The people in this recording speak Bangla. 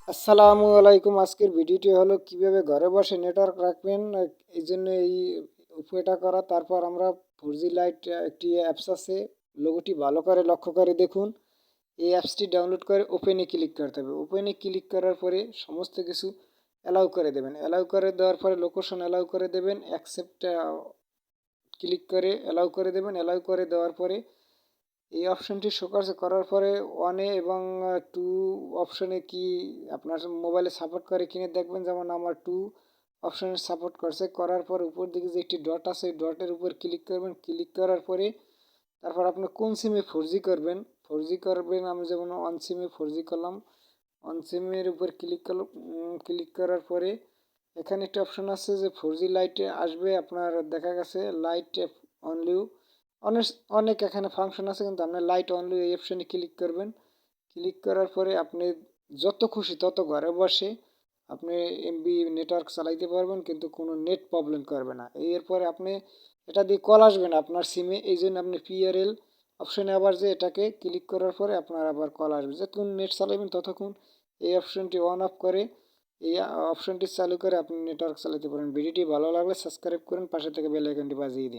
আসসালামু আলাইকুম। আজকের ভিডিওটি হলো কিভাবে ঘরে বসে নেটওয়ার্ক রাখবেন। এই জন্য এই উপায়টা করা। তারপর আমরা 4G লাইট একটি অ্যাপস আছে, লোগোটি ভালো করে লক্ষ্য করে দেখুন। এই অ্যাপসটি ডাউনলোড করে ওপেনে ক্লিক করতে হবে। ওপেনে ক্লিক করার পরে সমস্ত কিছু অ্যালাউ করে দেবেন। অ্যালাউ করে দেওয়ার পরে লোকেশন অ্যালাউ করে দেবেন। অ্যাকসেপ্ট ক্লিক করে অ্যালাউ করে দেবেন। অ্যালাউ করে দেওয়ার পরে এই অপশনটি শো করছে, করার পরে ওয়ানে এবং টু অপশনে কি আপনার মোবাইলে সাপোর্ট করে কিনে দেখবেন। যেমন আমার টু অপশনে সাপোর্ট করছে। করার পর উপর দিকে যে একটি ডট আছে, ডটের উপর ক্লিক করবেন। ক্লিক করার পরে তারপর আপনি কোন সিমে 4G করবেন, 4G করবেন। আমি যেমন ওয়ান সিমে 4G করলাম। ওয়ান সিমের উপর ক্লিক করলাম। ক্লিক করার পরে এখানে একটা অপশন আছে যে 4G লাইটে আসবে। আপনার দেখা গেছে লাইট অনলি অনেক অনেক এখানে ফাংশন আছে, কিন্তু আপনি লাইট অনলি এই অপশানে ক্লিক করবেন। ক্লিক করার পরে আপনি যত খুশি তত ঘরে বসে আপনি এমবি নেটওয়ার্ক চালাইতে পারবেন, কিন্তু কোনো নেট প্রবলেম করবে না। এরপরে আপনি এটা দিয়ে কল আসবে না আপনার সিমে, এই জন্য আপনি পিআরএল অপশানে আবার যে এটাকে ক্লিক করার পরে আপনার আবার কল আসবে। যতক্ষণ নেট চালাবেন ততক্ষণ এই অপশানটি অন অফ করে এই অপশানটি চালু করে আপনি নেটওয়ার্ক চালাতে পারেন। ভিডিওটি ভালো লাগলে সাবস্ক্রাইব করুন, পাশে থেকে বেল আইকনটি বাজিয়ে দিন।